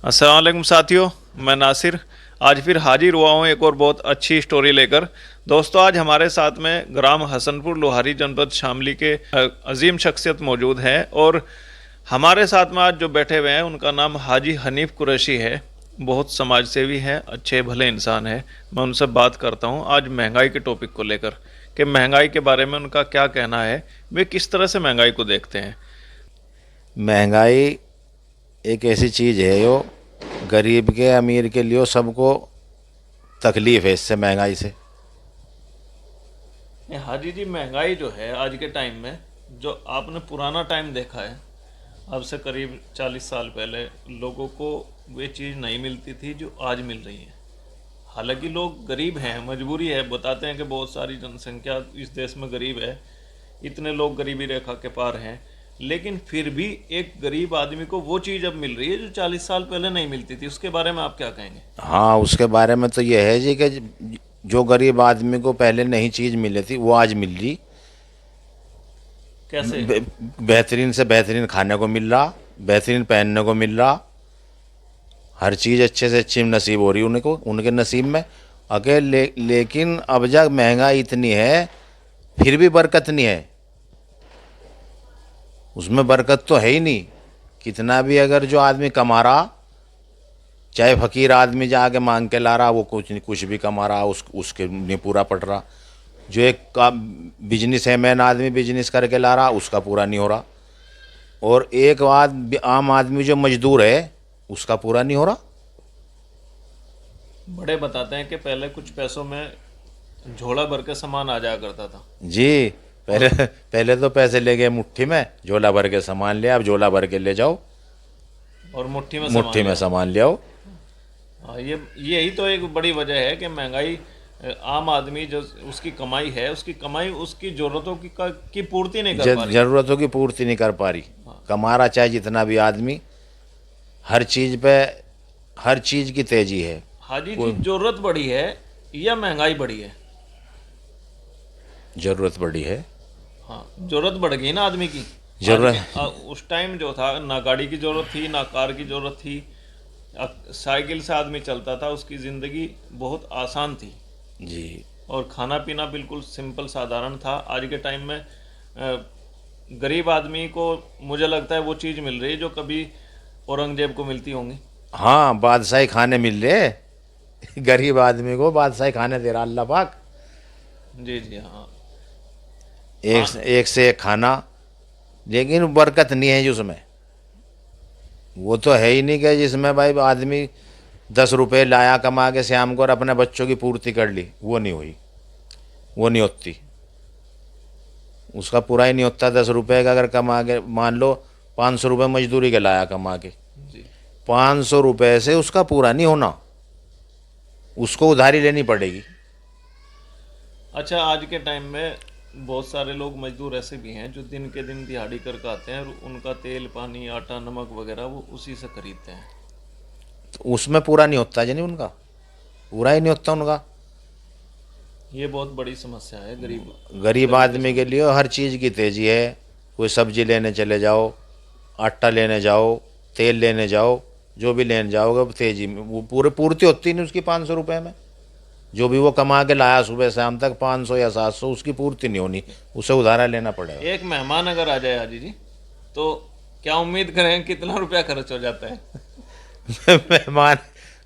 अस्सलाम वालेकुम साथियों, मैं नासिर आज फिर हाजिर हुआ हूँ एक और बहुत अच्छी स्टोरी लेकर। दोस्तों, आज हमारे साथ में ग्राम हसनपुर लोहारी जनपद शामली के अजीम शख्सियत मौजूद हैं और हमारे साथ में आज जो बैठे हुए हैं उनका नाम हाजी हनीफ कुरैशी है। बहुत समाज सेवी हैं, अच्छे भले इंसान हैं। मैं उनसे बात करता हूँ आज महंगाई के टॉपिक को लेकर कि महंगाई के बारे में उनका क्या कहना है, वे किस तरह से महंगाई को देखते हैं। महंगाई एक ऐसी चीज़ है जो गरीब के अमीर के लिए सबको तकलीफ़ है इससे, महंगाई से। हाजी जी, महंगाई जो है आज के टाइम में, जो आपने पुराना टाइम देखा है, अब से करीब 40 साल पहले लोगों को वे चीज़ नहीं मिलती थी जो आज मिल रही है। हालांकि लोग गरीब हैं, मजबूरी है, बताते हैं कि बहुत सारी जनसंख्या इस देश में गरीब है, इतने लोग गरीबी रेखा के पार हैं, लेकिन फिर भी एक गरीब आदमी को वो चीज़ अब मिल रही है जो 40 साल पहले नहीं मिलती थी। उसके बारे में आप क्या कहेंगे? हाँ, उसके बारे में तो ये है जी कि जो गरीब आदमी को पहले नहीं चीज़ मिली थी वो आज मिल रही। कैसे? बेहतरीन से बेहतरीन खाने को मिल रहा, बेहतरीन पहनने को मिल रहा, हर चीज़ अच्छे से अच्छी नसीब हो रही उनको, उनके नसीब में। लेकिन अब जब महंगाई इतनी है फिर भी बरकत नहीं है, उसमें बरकत तो है ही नहीं। कितना भी अगर जो आदमी कमा रहा, चाहे फ़कीर आदमी जाके मांग के ला रहा, वो कुछ भी कमा रहा, उसके नहीं पूरा पड़ रहा। जो एक का बिजनेस है, मैन आदमी बिजनेस करके ला रहा, उसका पूरा नहीं हो रहा। और एक आम आदमी जो मजदूर है उसका पूरा नहीं हो रहा। बड़े बताते हैं कि पहले कुछ पैसों में झोला भर के सामान आ जाया करता था। जी, पहले और पहले तो पैसे ले गए मुट्ठी में, झोला भर के सामान ले, अब झोला भर के ले जाओ, मुट्ठी में सामान मुट्ठी ले में आओ। सामान ले आओ। हाँ, ये यही तो एक बड़ी वजह है कि महंगाई। आम आदमी जो उसकी कमाई है, उसकी कमाई उसकी ज़रूरतों की पूर्ति नहीं कर पा रही। ज़रूरतों की पूर्ति नहीं कर पा रही। कमा रहा चाहे जितना भी आदमी, हर चीज़ पे, हर चीज़ की तेजी है। हाजी जी, कोई ज़रूरत बढ़ी है या महंगाई बढ़ी है? ज़रूरत बड़ी है। हाँ, ज़रूरत बढ़ गई ना आदमी की। आज के ज़रूरत। उस टाइम जो था, ना गाड़ी की ज़रूरत थी ना कार की ज़रूरत थी। साइकिल से आदमी चलता था, उसकी ज़िंदगी बहुत आसान थी जी। और खाना पीना बिल्कुल सिंपल साधारण था। आज के टाइम में गरीब आदमी को मुझे लगता है वो चीज़ मिल रही है जो कभी औरंगजेब को मिलती होंगी। हाँ, बादशाही खाने मिल रहे गरीब आदमी को बादशाही खाने दे रहा अल्लाह पाक। जी जी हाँ। एक से एक खाना, लेकिन बरकत नहीं है जी उसमें। वो तो है ही नहीं कि जिसमें भाई आदमी 10 रुपए लाया कमा के शाम को और अपने बच्चों की पूर्ति कर ली, वो नहीं हुई, वो नहीं होती। उसका पूरा ही नहीं होता। 10 रुपये का अगर कमा के, मान लो 500 रुपये मजदूरी के लाया कमा के, जी। 500 रुपये से उसका पूरा नहीं होना, उसको उधारी लेनी पड़ेगी। अच्छा, आज के टाइम में बहुत सारे लोग मजदूर ऐसे भी हैं जो दिन के दिन दिहाड़ी करके आते हैं और उनका तेल पानी आटा नमक वगैरह वो उसी से खरीदते हैं। तो उसमें पूरा नहीं होता जी, नहीं उनका पूरा ही नहीं होता उनका। ये बहुत बड़ी समस्या है गरीब गरीब गरीब के आदमी के सामने। लिए हर चीज़ की तेज़ी है। कोई सब्जी लेने चले जाओ, आटा लेने जाओ, तेल लेने जाओ, जो भी लेने जाओगे वो तेज़ी में, वो पूरे पूर्ति होती नहीं उसकी 500 रुपये में। जो भी वो कमा के लाया सुबह शाम तक, 500 या 700, उसकी पूर्ति नहीं होनी, उसे उधारा लेना पड़ेगा। एक मेहमान अगर आ जाए हाजी जी, तो क्या उम्मीद करें कितना रुपया खर्च हो जाता है? मेहमान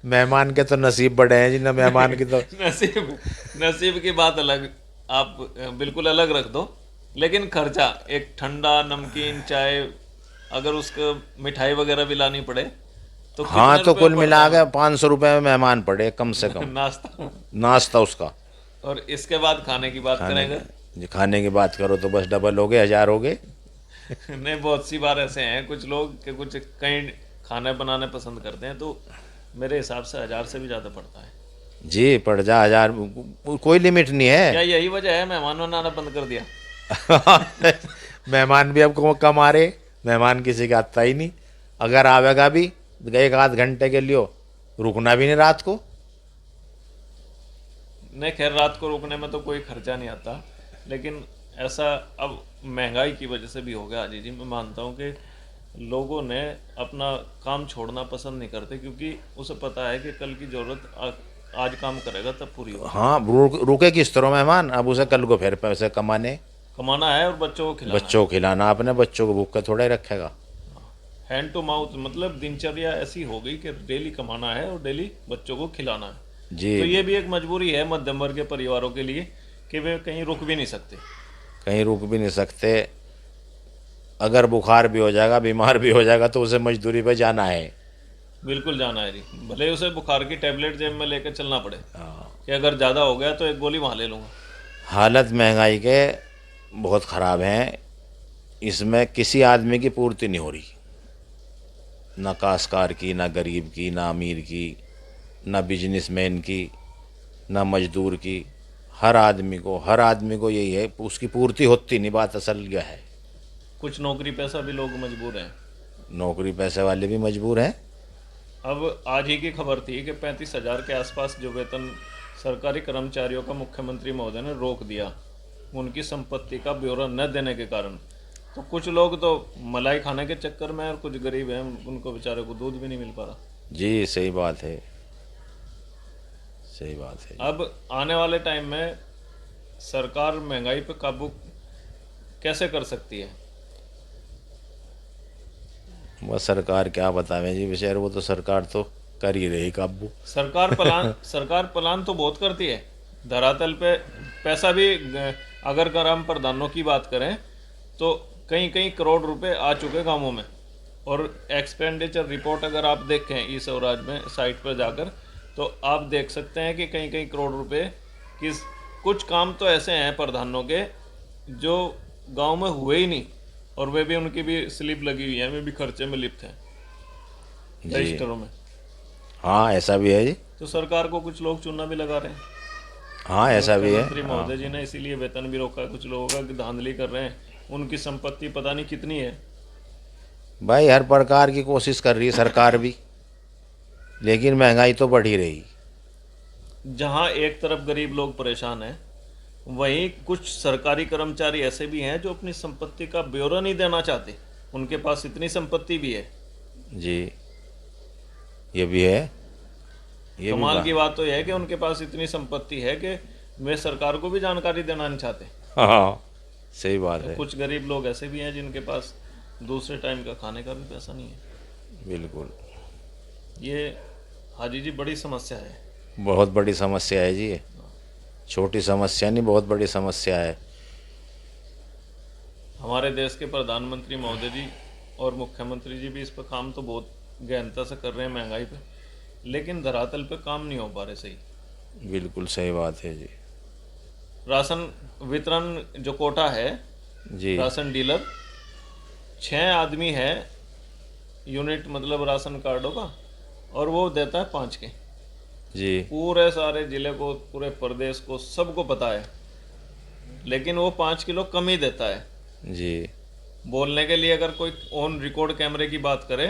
मेहमान के तो नसीब बड़े हैं जी, ना मेहमान की तो। नसीब नसीब की बात अलग, आप बिल्कुल अलग रख दो, लेकिन खर्चा एक ठंडा नमकीन चाय, अगर उसको मिठाई वगैरह भी लानी पड़े तो हाँ, कितने तो रुपए कुल में पड़ता मिला है? के 500 रुपये में मेहमान पड़े कम से कम, नाश्ता। नाश्ता उसका। और इसके बाद खाने की बात खाने करेंगे। जी, खाने की बात करो तो बस डबल हो गए, 1000 हो गए। नहीं, बहुत सी बार ऐसे हैं कुछ लोग कि कुछ कहीं खाने बनाने पसंद करते हैं, तो मेरे हिसाब से 1000 से भी ज़्यादा पड़ता है। जी, पड़ जा 1000, कोई लिमिट नहीं क्या है। यही वजह है मेहमान बनाना बंद कर दिया? मेहमान भी अब कम आ रहे, मेहमान किसी का आता ही नहीं। अगर आवेगा भी तो 1 आध घंटे के लिए, रुकना भी नहीं रात को। नहीं, खैर रात को रुकने में तो कोई खर्चा नहीं आता, लेकिन ऐसा अब महंगाई की वजह से भी हो गया। जी जी, मैं मानता हूँ कि लोगों ने अपना काम छोड़ना पसंद नहीं करते, क्योंकि उसे पता है कि कल की जरूरत आज काम करेगा तब पूरी होगी। हाँ, रुके किस तरह मेहमान, अब उसे कल को फिर पैसे कमाने, कमाना है और बच्चों को खिलाना है। बच्चों को खिलाना, अपने बच्चों को भूख के थोड़ा ही रखेगा। हैंड टू माउथ, मतलब दिनचर्या ऐसी हो गई कि डेली कमाना है और डेली बच्चों को खिलाना है। जी, तो ये भी एक मजबूरी है मध्यम वर्ग के परिवारों के लिए कि वे कहीं रुक भी नहीं सकते। कहीं रुक भी नहीं सकते। अगर बुखार भी हो जाएगा, बीमार भी हो जाएगा, तो उसे मजदूरी पे जाना है। बिल्कुल जाना है जी, भले उसे बुखार की टेबलेट जेब में लेकर चलना पड़े हाँ। कि अगर ज़्यादा हो गया तो एक गोली वहाँ ले लूँगा। हालत महंगाई के बहुत ख़राब हैं, इसमें किसी आदमी की पूर्ति नहीं हो रही, ना काश्तकार की, ना गरीब की, ना अमीर की, ना बिजनेसमैन की, ना मजदूर की। हर आदमी को यही है, उसकी पूर्ति होती नहीं, बात असल यह है। कुछ नौकरी पैसा भी लोग मजबूर हैं। नौकरी पैसे वाले भी मजबूर हैं। अब आज ही की खबर थी कि 35,000 के आसपास जो वेतन सरकारी कर्मचारियों का मुख्यमंत्री महोदय ने रोक दिया उनकी संपत्ति का ब्यौरा न देने के कारण। तो कुछ लोग तो मलाई खाने के चक्कर में, और कुछ गरीब हैं उनको बेचारे को दूध भी नहीं मिल पा रहा। जी, सही बात है, सही बात है। अब आने वाले टाइम में सरकार महंगाई पर काबू कैसे कर सकती है? वह सरकार क्या बतावे जी, बेचारे वो तो सरकार तो कर ही रही काबू। सरकार प्लान तो बहुत करती है, धरातल पे पैसा भी अगर ग्राम प्रधानों की बात करें तो कई कई करोड़ रुपए आ चुके गांवों में। और एक्सपेंडिचर रिपोर्ट अगर आप देखें ई स्वराज में साइट पर जाकर, तो आप देख सकते हैं कि कई कई करोड़ रुपए किस कुछ काम तो ऐसे हैं प्रधानों के जो गांव में हुए ही नहीं, और वे भी उनकी भी स्लिप लगी हुई है, वे भी खर्चे में लिप्त हैं रजिस्टरों में। हाँ, ऐसा भी है जी। तो सरकार को कुछ लोग चूना भी लगा रहे हैं। हाँ, ऐसा भी है। मुख्यमंत्री महोदय जी ने इसीलिए वेतन भी रोका। कुछ लोगों का धांधली कर रहे हैं, उनकी संपत्ति पता नहीं कितनी है। भाई हर प्रकार की कोशिश कर रही है सरकार भी, लेकिन महंगाई तो बढ़ ही रही। जहां एक तरफ गरीब लोग परेशान हैं, वहीं कुछ सरकारी कर्मचारी ऐसे भी हैं जो अपनी संपत्ति का ब्यौरा नहीं देना चाहते। उनके पास इतनी संपत्ति भी है। जी, ये भी है। ये भी कमाल की बात तो यह है कि उनके पास इतनी संपत्ति है कि वे सरकार को भी जानकारी देना नहीं चाहते। हाँ, सही बात है। कुछ गरीब लोग ऐसे भी हैं जिनके पास दूसरे टाइम का खाने का भी पैसा नहीं है। बिल्कुल, ये हाजी जी बड़ी समस्या है। बहुत बड़ी समस्या है जी, ये छोटी समस्या नहीं, बहुत बड़ी समस्या है। हमारे देश के प्रधानमंत्री महोदय जी और मुख्यमंत्री जी भी इस पर काम तो बहुत गहनता से कर रहे हैं महंगाई पे, लेकिन धरातल पे काम नहीं हो पा रहे सही। बिल्कुल सही बात है जी। राशन वितरण जो कोटा है, जी, राशन डीलर 6 आदमी है यूनिट, मतलब राशन कार्डों का, और वो देता है 5 के। जी, पूरे सारे जिले को, पूरे प्रदेश को, सबको पता है, लेकिन वो 5 किलो कम ही देता है। जी, बोलने के लिए अगर कोई ऑन रिकॉर्ड कैमरे की बात करे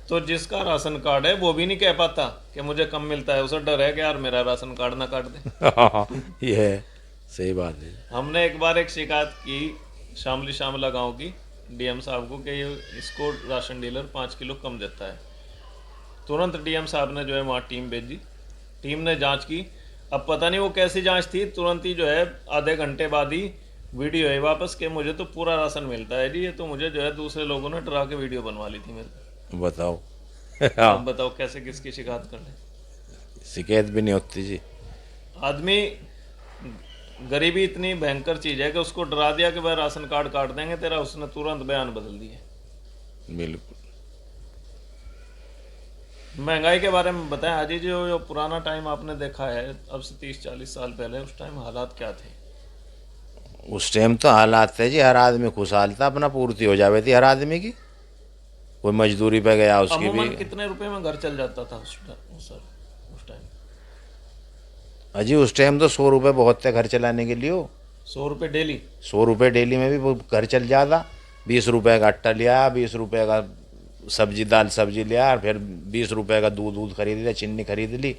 तो जिसका राशन कार्ड है वो भी नहीं कह पाता कि मुझे कम मिलता है। उसे डर है कि यार मेरा राशन कार्ड ना काट दे। ये है, सही बात है। हमने एक बार एक शिकायत की शामली शामला गांव की डीएम साहब को कि ये इसको राशन डीलर 5 किलो कम देता है। तुरंत डीएम साहब ने जो है वहाँ टीम भेजी, टीम ने जांच की। अब पता नहीं वो कैसी जांच थी, तुरंत ही जो है आधे घंटे बाद ही वीडियो है वापस कि मुझे तो पूरा राशन मिलता है जी, ये तो मुझे जो है दूसरे लोगों ने डरा के वीडियो बनवा ली थी मेरे। बताओ। अब बताओ कैसे किसकी शिकायत कर ले। शिकायत भी नहीं होती जी। आदमी, गरीबी इतनी भयंकर चीज है कि उसको डरा दिया कि भाई राशन कार्ड काट देंगे तेरा, उसने तुरंत बयान बदल दिए। बिल्कुल। महंगाई के बारे में बताएं हाजी जी, जो पुराना टाइम आपने देखा है अब से 30-40 साल पहले, उस टाइम हालात क्या थे? उस टाइम तो हालात थे जी, हर आदमी खुशहाल था, अपना पूर्ति हो जावे थी हर आदमी की। कोई मजदूरी पे गया उसकी अमूमन भी। कितने रुपए में घर चल जाता था उस टाइम? अजी उस टाइम तो 100 रुपये बहुत थे घर चलाने के लिए। 100 रुपये डेली? 100 रुपये डेली में भी वो घर चल जाता। 20 रुपये का आटा लिया, 20 रुपये का सब्जी दाल सब्जी लिया, और फिर 20 रुपये का दूध खरीद लिया, चीनी खरीद ली,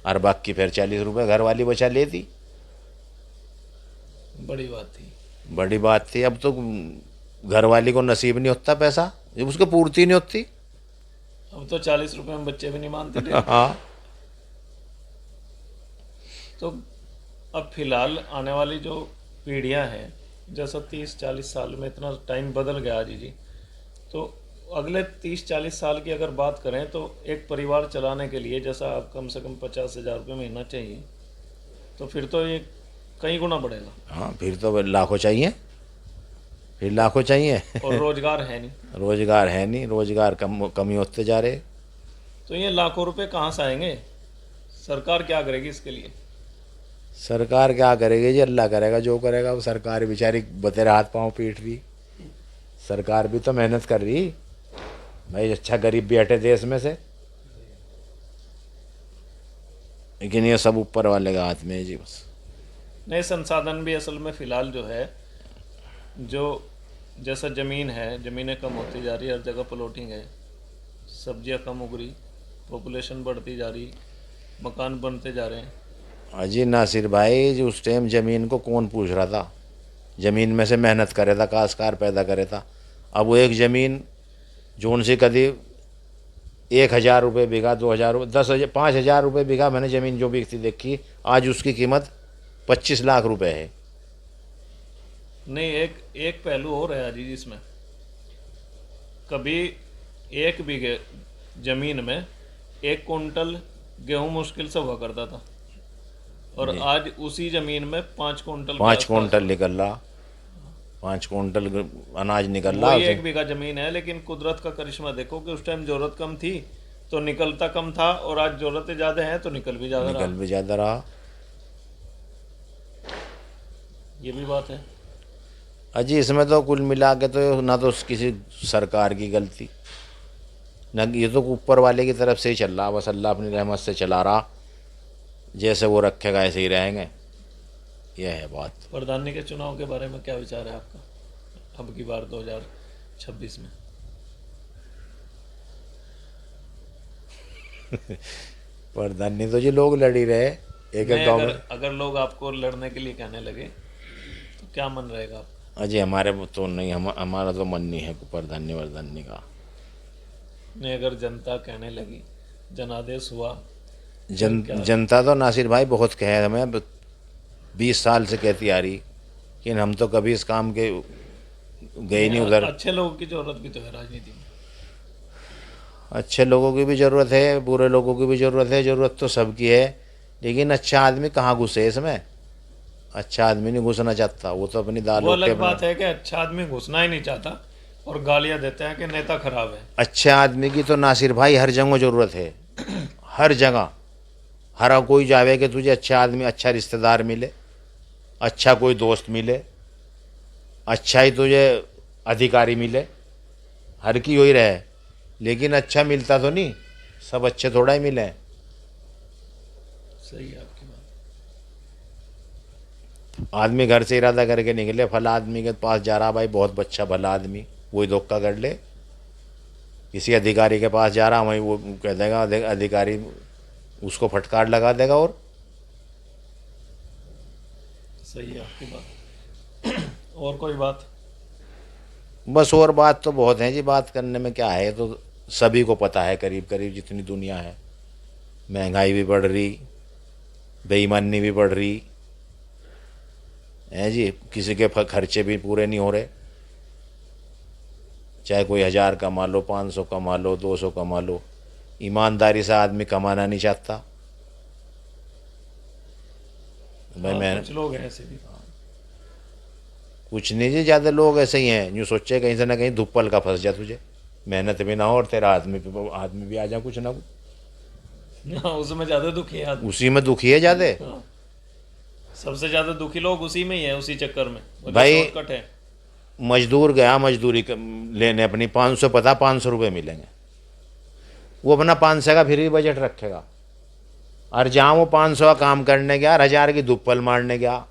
और बाकी फिर 40 रुपये घर वाली बचा लेती। बड़ी बात थी। बड़ी बात थी। अब तो घर वाली को नसीब नहीं होता पैसा ये उसको पूर्ति नहीं होती। अब तो 40 रुपए में बच्चे भी नहीं मानते थे। हाँ। तो अब फिलहाल आने वाली जो पीढ़ियां हैं, जैसा 30-40 साल में इतना टाइम बदल गया जी, तो अगले 30-40 साल की अगर बात करें तो एक परिवार चलाने के लिए जैसा आप कम से कम 50,000 रुपये महीना चाहिए, तो फिर तो ये कई गुना बढ़ेगा। हाँ, फिर तो लाखों चाहिए, फिर लाखों चाहिए। और रोजगार है नहीं, रोजगार है नहीं, रोजगार कमी होते जा रहे। तो ये लाखों रुपए कहाँ से आएंगे? सरकार क्या करेगी इसके लिए? सरकार क्या करेगी जी? अल्लाह करेगा जो करेगा। वो सरकार बेचारी बतेरे हाथ पांव पीट रही। सरकार भी तो मेहनत कर रही भाई, अच्छा गरीब भी हटे देश में से, लेकिन ये सब ऊपर वाले का हाथ में है जी बस। नए संसाधन भी असल में फ़िलहाल जो है, जो जैसा ज़मीन है, ज़मीनें कम होती जा रही है, हर जगह प्लॉटिंग है, सब्जियां कम उग रही, पॉपुलेशन बढ़ती जा रही, मकान बनते जा रहे हैं। अजी नासिर भाई जी, उस टाइम ज़मीन को कौन पूछ रहा था? ज़मीन में से मेहनत करे था, काश्तकार पैदा करे था। अब वो एक ज़मीन जोन से कभी 1,000 रुपये बीघा, 2,000 रुपये, 10,000, 5,000 रुपये बीघा मैंने ज़मीन जो बिकती देखी, आज उसकी कीमत 25 लाख रुपए है। नहीं, एक पहलू और है जी इसमें। कभी 1 बीघे ज़मीन में 1 कुंटल गेहूं मुश्किल से हुआ करता था, और आज उसी ज़मीन में 5 कुंटल 5 कुंटल निकल रहा, 5 कुंटल अनाज निकल रहा। वही 1 बीघा ज़मीन है, लेकिन कुदरत का करिश्मा देखो कि उस टाइम ज़रूरत कम थी तो निकलता कम था, और आज ज़रूरतें ज़्यादा हैं तो निकल भी ज़्यादा रहा। निकल भी ज़्यादा रहा। ये भी बात है। अजी इसमें तो कुल मिला के तो ना तो किसी सरकार की गलती, ना ये तो ऊपर वाले की तरफ से ही चल रहा। बस अल्लाह अपनी रहमत से चला रहा, जैसे वो रखेगा ऐसे ही रहेंगे। यह है बात। प्रधानी के चुनाव के बारे में क्या विचार है आपका अब की बार 2026 में? प्रधानी तो जी लोग लड़ ही रहे, एक एक गाँव में। अगर लोग आपको लड़ने के लिए कहने लगे तो क्या मन रहेगा आपका? अजय हमारे तो नहीं, हमारा तो मन नहीं है प्रधानी वर्धानी का। नहीं, अगर जनता कहने लगी, जनादेश हुआ, जनता तो नासिर भाई बहुत कहे, हमें 20 साल से कहती आ रही, लेकिन हम तो कभी इस काम के गए नहीं उधर। अच्छे लोगों की जरूरत भी तो है राजनीति में। अच्छे लोगों की भी ज़रूरत है, बुरे लोगों की भी ज़रूरत है, ज़रूरत तो सबकी है, लेकिन अच्छा आदमी कहाँ घुसे इसमें? अच्छा आदमी नहीं घुसना चाहता, वो तो अपनी दाल। वो अलग बात है कि अच्छा आदमी घुसना ही नहीं चाहता और गालियां देते हैं कि नेता खराब है। अच्छे आदमी की तो नासिर भाई हर जगह ज़रूरत है, हर जगह। हर कोई जावे कि तुझे अच्छा आदमी, अच्छा रिश्तेदार मिले, अच्छा कोई दोस्त मिले, अच्छा ही तुझे अधिकारी मिले, हर की वही रहे। लेकिन अच्छा मिलता तो नहीं, सब अच्छे थोड़ा ही मिले। सही है आपकी बात। आदमी घर से इरादा करके निकले, फला आदमी के पास जा रहा, भाई बहुत अच्छा भला आदमी, वही धोखा कर ले। किसी अधिकारी के पास जा रहा, वहीं वो कह देगा, अधिकारी उसको फटकार लगा देगा। और सही है आपकी बात। और कोई बात? बस और बात तो बहुत है जी, बात करने में क्या है, तो सभी को पता है करीब करीब जितनी दुनिया है। महंगाई भी बढ़ रही, बेईमानी भी बढ़ रही है जी, किसी के खर्चे भी पूरे नहीं हो रहे। चाहे कोई 1000 कमा लो, 500 कमा लो, 200 कमा लो, ईमानदारी से आदमी कमाना नहीं चाहता भाई। मैं कुछ लोग हैं ऐसे भी। कुछ नहीं जी, ज़्यादा लोग ऐसे ही हैं, यूँ सोचे कहीं से ना कहीं धुप्पल का फंस जा तुझे, मेहनत भी ना हो और तेरा आदमी भी आ जा कुछ ना कुछ। हाँ, उसमें ज़्यादा दुखी है आदमी। उसी में दुखी है ज़्यादा। हाँ, सबसे ज़्यादा दुखी लोग उसी में ही है, उसी चक्कर में। भाई शॉर्टकट है। मजदूर गया मजदूरी लेने अपनी, 500 पता 500 रुपये मिलेंगे, वो अपना 500 का फ्री बजट रखेगा, और जहाँ वो 500 का काम करने गया, 1000 की धुप्पल मारने गया,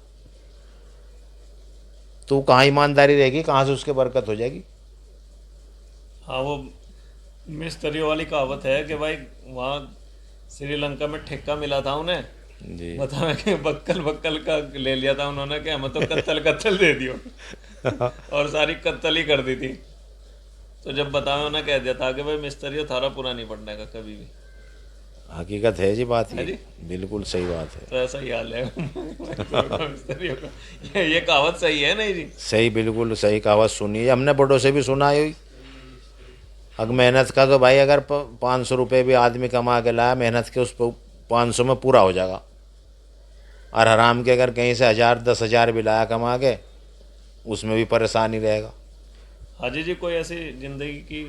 तो कहाँ ईमानदारी रहेगी, कहाँ से उसके बरकत हो जाएगी? हाँ, वो मिस्त्रियों वाली कहावत है कि भाई वहाँ श्रीलंका में ठेका मिला था उन्हें जी। बता कि बक्कल बक्कल का ले लिया था उन्होंने, कि हमें तो कत्तल कत्तल दे दियो और सारी कत्तल ही कर दी थी। तो जब बताओ ना कह दिया था कि भाई मिस्त्री हो, थारा पूरा नहीं पड़ने का कभी भी। हकीकत है जी, बात है ये जी। बिल्कुल सही बात है। तो ऐसा ही हाल है मजदूरों का, मिस्त्रियों का। ये कहावत सही है नहीं जी? सही, बिल्कुल सही कहावत सुनी है हमने, बड़ों से भी सुना है। अगर मेहनत का तो भाई, अगर 500 रुपये भी आदमी कमा के लाया मेहनत के, उस पर 500 में पूरा हो जाएगा। और हराम के अगर कहीं से 1000 10,000 भी लाया कमा के, उसमें भी परेशानी रहेगा। हाजी जी, कोई ऐसी जिंदगी की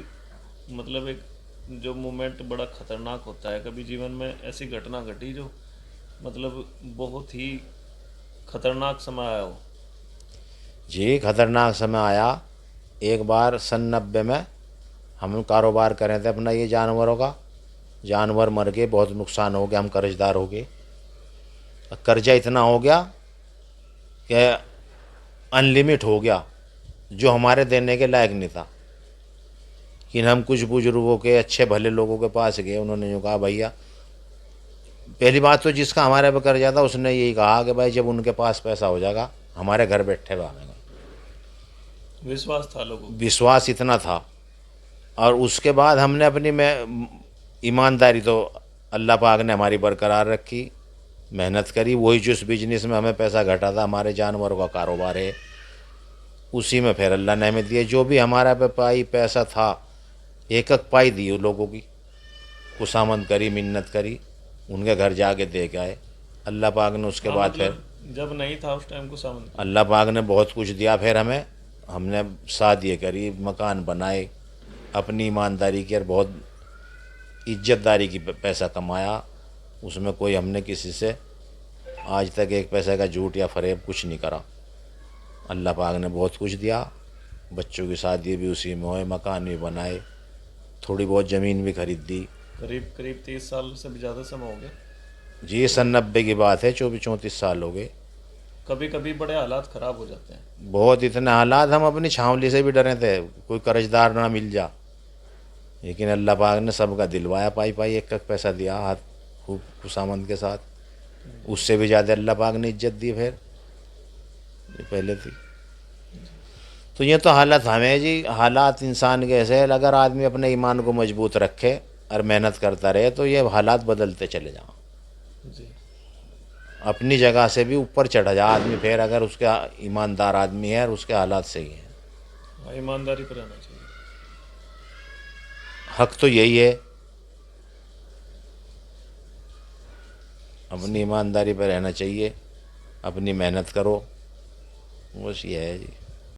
मतलब एक जो मोमेंट बड़ा खतरनाक होता है, कभी जीवन में ऐसी घटना घटी जो मतलब बहुत ही खतरनाक समय आया हो? जी, खतरनाक समय आया। एक बार सन 90 में हम कारोबार कर रहे थे अपना ये जानवरों का, जानवर मर गए, बहुत नुकसान हो गया, हम कर्जदार हो गए। कर्जा इतना हो गया कि अनलिमिट हो गया, जो हमारे देने के लायक नहीं था। कि हम कुछ बुजुर्गों के, अच्छे भले लोगों के पास गए, उन्होंने यूँ कहा भैया, पहली बात तो जिसका हमारे पे कर्जा था उसने यही कहा कि भाई जब उनके पास पैसा हो जाएगा हमारे घर बैठे हुए आएंगे। विश्वास था लोगों को। विश्वास इतना था। और उसके बाद हमने अपनी में ईमानदारी तो अल्लाह पाक ने हमारी बरकरार रखी, मेहनत करी। वही जिस बिजनेस में हमें पैसा घटा था, हमारे जानवरों का कारोबार है, उसी में फिर अल्लाह ने हमें दिया। जो भी हमारा पे पाई पैसा था, एक एक पाई दी उन लोगों की, खुशामद करी, मिन्नत करी, उनके घर जाके दे के आए। अल्लाह पाक ने उसके हाँ बाद फिर मतलब जब नहीं था उस टाइम को समझ। अल्लाह पाक ने बहुत कुछ दिया फिर हमें। हमने शादी करी, मकान बनाए, अपनी ईमानदारी की और बहुत इज्जतदारी की पैसा कमाया। उसमें कोई हमने किसी से आज तक एक पैसे का झूठ या फरेब कुछ नहीं करा। अल्लाह पाक ने बहुत कुछ दिया। बच्चों की शादी भी उसी में हुए, मकान भी बनाए, थोड़ी बहुत ज़मीन भी खरीद दी। करीब करीब 30 साल से भी ज़्यादा समय हो गया। जी, सन 90 की बात है, 24 34 साल हो गए। कभी कभी बड़े हालात ख़राब हो जाते हैं। बहुत, इतने हालात हम अपनी छावली से भी डरे थे, कोई कर्जदार ना मिल जा। लेकिन अल्लाह पाक ने सबका दिलवाया, पाई पाई एक एक पैसा दिया, हाथ खूब खुशामद के साथ। उससे भी ज़्यादा अल्लाह पाक ने इज्जत दी फिर, ये पहले थी। तो ये तो हालत हमें जी, हालात इंसान के ऐसे हैं, अगर आदमी अपने ईमान को मजबूत रखे और मेहनत करता रहे तो ये हालात बदलते चले जाओ। जी। अपनी जगह से भी ऊपर चढ़ा जा आदमी फिर, अगर उसका ईमानदार आदमी है और उसके हालात सही हैं। हाँ, ईमानदारी पर रहना चाहिए। हक तो यही है, अपनी ईमानदारी पर रहना चाहिए, अपनी मेहनत करो, बस ये है जी।